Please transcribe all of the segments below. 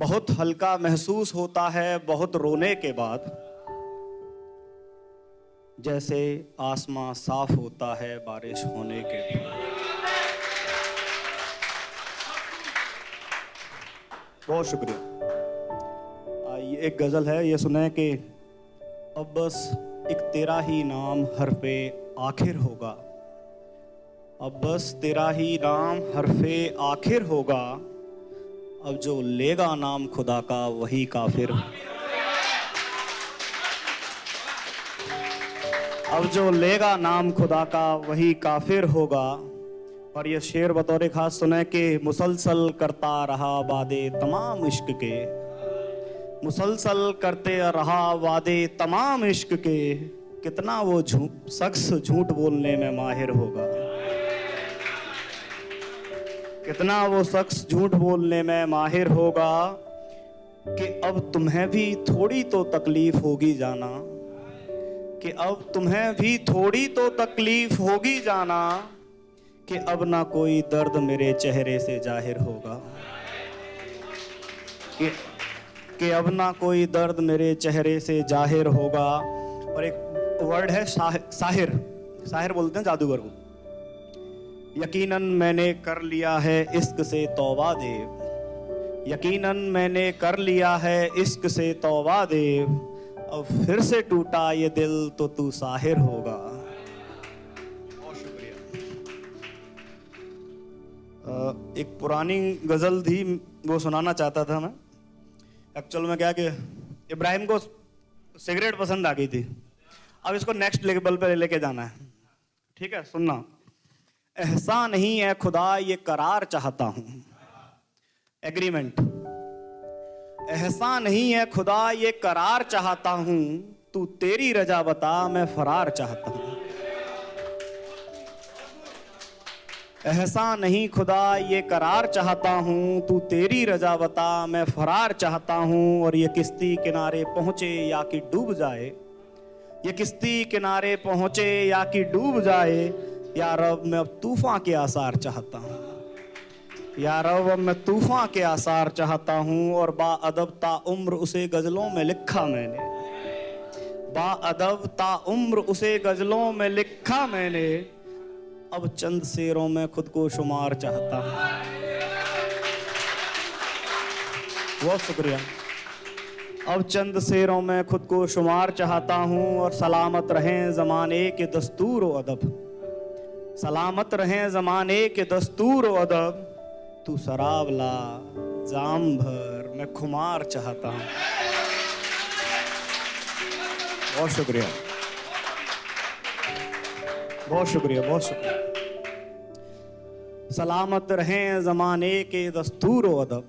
बहुत हल्का महसूस होता है बहुत रोने के बाद, जैसे आसमां साफ होता है बारिश होने के बाद। बहुत शुक्रिया। ये एक गज़ल है, ये सुने कि अब बस एक तेरा ही नाम हरफे आखिर होगा, अब बस तेरा ही नाम हरफे आखिर होगा, अब जो लेगा नाम खुदा का वही काफिर, अब जो लेगा नाम खुदा का वही काफिर होगा। और ये शेर बतौर खास सुने कि मुसलसल करता रहा वादे तमाम इश्क के, मुसलसल करते रहा वादे तमाम इश्क के, कितना वो शख्स झूठ बोलने में माहिर होगा, कितना वो शख्स झूठ बोलने में माहिर होगा। कि अब तुम्हें भी थोड़ी तो तकलीफ होगी जाना, कि अब तुम्हें भी थोड़ी तो तकलीफ होगी जाना, कि अब ना कोई दर्द मेरे चेहरे से जाहिर होगा, कि अब ना कोई दर्द मेरे चेहरे से जाहिर होगा। और एक वर्ड है साहिर, साहिर बोलते हैं जादूगर को। यकीनन मैंने कर लिया है इश्क से तौबा देव, यकीनन मैंने कर लिया है इश्क से तौबा देव, अब फिर से टूटा ये दिल तो तू साहिर होगा। बहुत शुक्रिया। एक पुरानी गजल थी, वो सुनाना चाहता था मैं। एक्चुअल में क्या कि इब्राहिम को सिगरेट पसंद आ गई थी, अब इसको नेक्स्ट लेवल पे लेके जाना है। ठीक है, सुनना। एहसान नहीं है खुदा ये करार चाहता हूं, एग्रीमेंट। एहसान नहीं है खुदा ये करार चाहता हूं, तू तेरी रजा बता मैं फरार चाहता हूं। एहसान नहीं खुदा ये करार चाहता हूं, तू तेरी रजा बता मैं फरार चाहता हूं। और ये किश्ती किनारे पहुंचे या कि डूब जाए, ये किश्ती किनारे पहुंचे या कि डूब जाए, या रब मैं अब तूफान के आसार चाहता हूं, या रब अब मैं तूफान के आसार चाहता हूं। और बाअदब ता उम्र उसे गजलों में लिखा मैंने, बाअदब ता उम्र उसे गजलों में लिखा मैंने, अब चंद शेरों में खुद को शुमार चाहता हूं। बहुत शुक्रिया। अब चंद शेरों में खुद को शुमार चाहता हूं। और सलामत रहें ज़माने के दस्तूर व अदब, सलामत रहें ज़माने के दस्तूर व अदब, तू शराब ला जाम भर मैं खुमार चाहता हूं। बहुत शुक्रिया, बहुत शुक्रिया, बहुत शुक्रिया। सलामत रहें ज़माने के दस्तूर व अदब,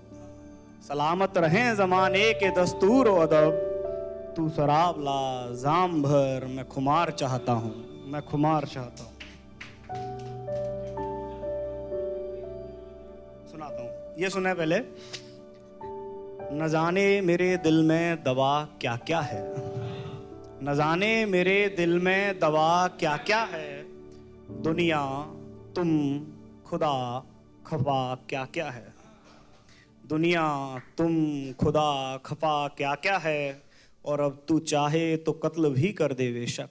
सलामत रहें ज़माने के दस्तूर व अदब, तू शराब ला जाम भर मैं खुमार चाहता हूँ, मैं खुमार चाहता हूँ। सुनाता हूँ, ये सुने पहले। न जाने मेरे दिल में दवा क्या क्या है, न जाने मेरे दिल में दवा क्या क्या है, दुनिया तुम खुदा खफा क्या क्या है, दुनिया तुम खुदा खफा क्या क्या है। और अब तू चाहे तो कत्ल भी कर दे बेशक,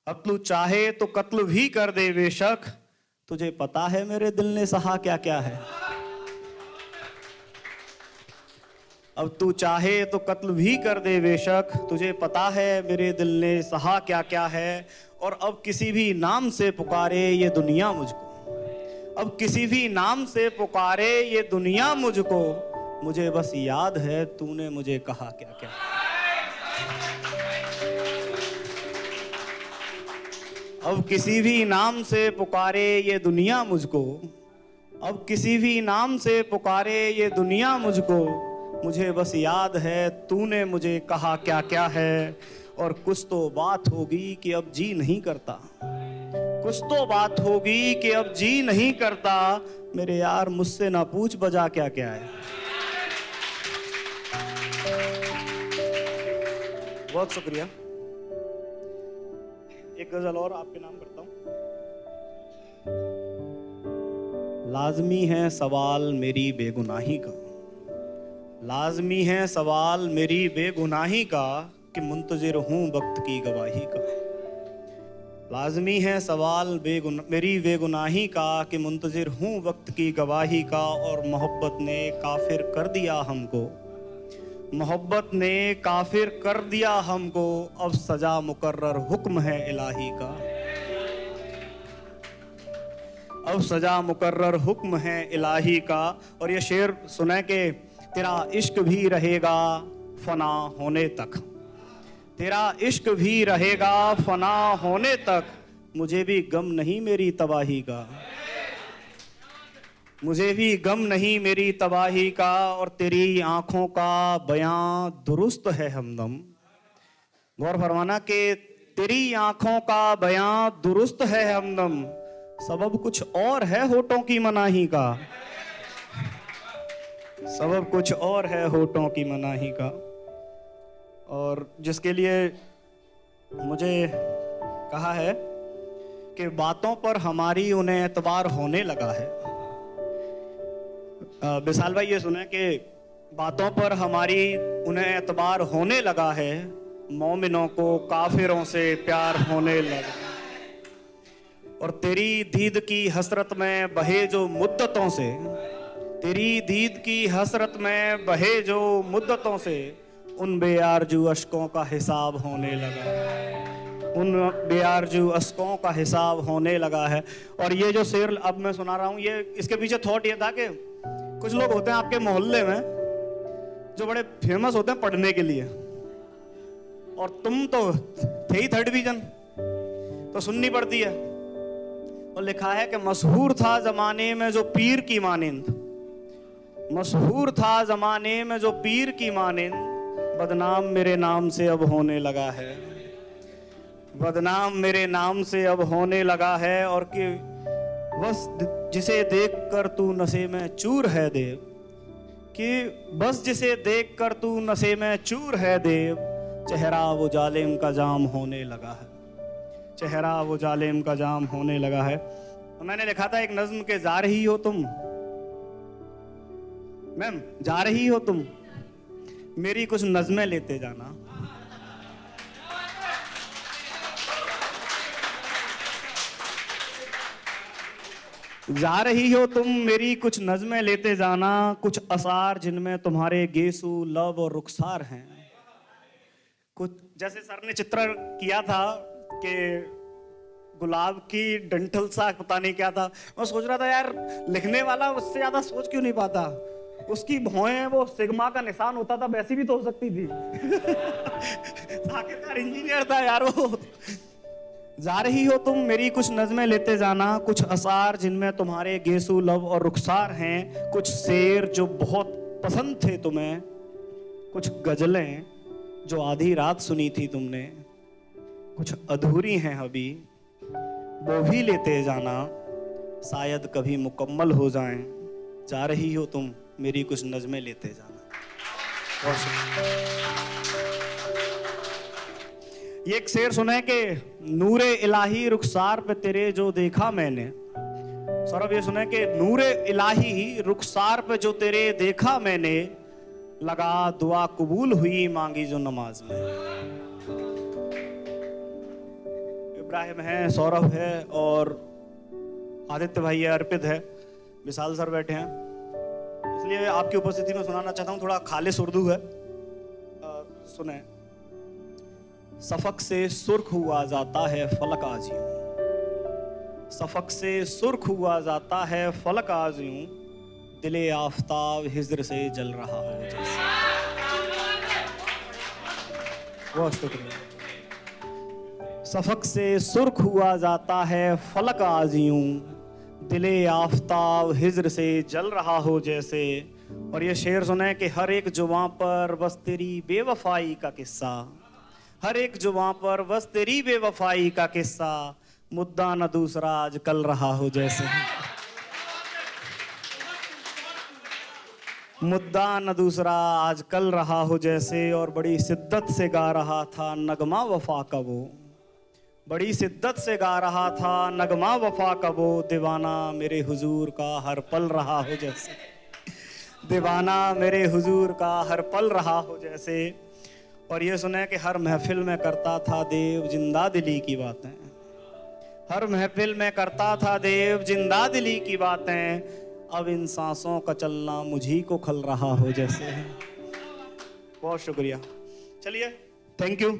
अब तू चाहे तो कत्ल भी कर दे बेशक, तुझे पता है मेरे दिल ने सहा क्या क्या है। अब तू चाहे तो कत्ल भी कर दे बेशक, तुझे पता है मेरे दिल ने सहा क्या क्या है। और अब किसी भी नाम से पुकारे ये दुनिया मुझको, अब किसी भी नाम से पुकारे ये दुनिया मुझको, मुझे बस याद है तूने मुझे कहा क्या क्या। अब किसी भी नाम से पुकारे ये दुनिया मुझको, अब किसी भी नाम से पुकारे ये दुनिया मुझको, मुझे बस याद है तूने मुझे कहा क्या क्या है। और कुछ तो बात होगी कि अब जी नहीं करता, कुछ तो बात होगी कि अब जी नहीं करता, मेरे यार मुझसे ना पूछ बजा क्या क्या है। बहुत शुक्रिया। एक गजल और आपके नाम करता हूं। लाजमी है सवाल मेरी बेगुनाही का, लाजमी है सवाल मेरी बेगुनाही का कि मुंतजिर हूँ वक्त की गवाही का। लाजमी है सवाल मेरी बेगुनाही का कि मुंतजिर हूँ वक्त की गवाही का। और मोहब्बत ने काफिर कर दिया हमको, मोहब्बत ने काफिर कर दिया हमको, अब सजा मुकर्रर हुक्म है इलाही का। अब सजा मुकर्रर हुक्म है इलाही का। और ये शेर सुने के तेरा इश्क भी रहेगा फना होने तक, तेरा इश्क भी रहेगा फना होने तक, मुझे भी गम नहीं मेरी तबाही का, मुझे भी गम नहीं मेरी तबाही का। और तेरी आंखों का बयां दुरुस्त है हमदम, गौर फरमाना कि तेरी आंखों का बयां दुरुस्त है हमदम, सबब कुछ और है होठों की मनाही का, सबब कुछ और है होठों की मनाही का। और जिसके लिए मुझे कहा है कि बातों पर हमारी उन्हें एतबार होने लगा है। विशाल भाई ये सुने कि बातों पर हमारी उन्हें एतबार होने लगा है, मोमिनों को काफिरों से प्यार होने लगा। और तेरी दीद की हसरत में बहे जो मुद्दतों से, तेरी दीद की हसरत में बहे जो मुद्दतों से, उन बेआरजू अश्कों का हिसाब होने लगा, उन बेआरजू अश्कों का हिसाब होने लगा है। और ये जो शेर अब मैं सुना रहा हूँ, ये इसके पीछे थॉट ये था कि कुछ लोग होते हैं आपके मोहल्ले में जो बड़े फेमस होते हैं पढ़ने के लिए, और तुम तो थे ही थर्ड डिवीजन, तो सुननी पड़ती है। और लिखा है कि मशहूर था जमाने में जो पीर की मानिंद, मशहूर था जमाने में जो पीर की मानिंद, बदनाम मेरे नाम से अब होने लगा है, बदनाम मेरे नाम से अब होने लगा है। और कि बस जिसे देख कर तू नशे में चूर है देव, कि बस जिसे देख कर तू नशे में चूर है देव, चेहरा वो जालिम का जाम होने लगा है, चेहरा वो जालिम का जाम होने लगा है। तो मैंने लिखा था एक नज्म के जा रही हो तुम, मैम जा रही हो तुम, मेरी कुछ नज़में लेते जाना। जा रही हो तुम मेरी कुछ नज़में लेते जाना, कुछ असार जिनमें तुम्हारे गेसू लब और रुखसार हैं। कुछ जैसे सर ने चित्र किया था कि गुलाब की डंठल सा पता नहीं क्या था, मैं सोच रहा था यार लिखने वाला उससे ज्यादा सोच क्यों नहीं पाता, उसकी भौएं वो सिग्मा का निशान होता था, वैसी भी तो हो सकती थी। आखिरकार इंजीनियर था यार वो। जा रही हो तुम मेरी कुछ नज़में लेते जाना, कुछ असार जिनमें तुम्हारे गेसू लब और रुखसार हैं, कुछ शेर जो बहुत पसंद थे तुम्हें, कुछ गजलें जो आधी रात सुनी थी तुमने, कुछ अधूरी हैं अभी वो भी लेते जाना, शायद कभी मुकम्मल हो जाएं। जा रही हो तुम मेरी कुछ नज़में लेते जाना। ये एक शेर सुने कि नूरे इलाही रुखसार पे तेरे जो देखा मैंने, सौरभ ये सुने कि नूरे इलाही रुखसार पे जो तेरे देखा मैंने, लगा दुआ कबूल हुई मांगी जो नमाज में। इब्राहिम है, सौरभ है और आदित्य भाई है, अर्पित है, विशाल सर बैठे हैं, इसलिए आपकी उपस्थिति में सुनाना चाहता हूँ। थोड़ा खालिस उर्दू है, सुने। सफक से सुर्ख हुआ जाता है फलक आज यूं, सफक से सुर्ख हुआ जाता है फलक आज यूं, दिले आफताब हिज्र से जल रहा हो जैसे। बहुत शुक्रिया। सफक से सुर्ख हुआ जाता है फलक आज यूं, दिले आफताब हिज्र से जल रहा हो जैसे। और ये शेर सुने कि हर एक जुबां पर बस तेरी बेवफाई का किस्सा, हर एक जुबां पर बस तेरी बेवफाई का किस्सा, मुद्दा न दूसरा आज कल रहा हो जैसे, मुद्दा न दूसरा आज कल रहा हो जैसे। और बड़ी शिद्दत से गा रहा था नगमा वफा का वो, बड़ी शिद्दत से गा रहा था नगमा वफा का वो, दीवाना मेरे हुजूर का हर पल रहा हो जैसे, दीवाना मेरे हुजूर का हर पल रहा हो जैसे। और ये सुने कि हर महफिल में करता था देव जिंदा दिली की बातें, हर महफिल में करता था देव जिंदा दिली की बातें, अब इन सांसों का चलना मुझी को खल रहा हो जैसे। बहुत शुक्रिया, चलिए, थैंक यू।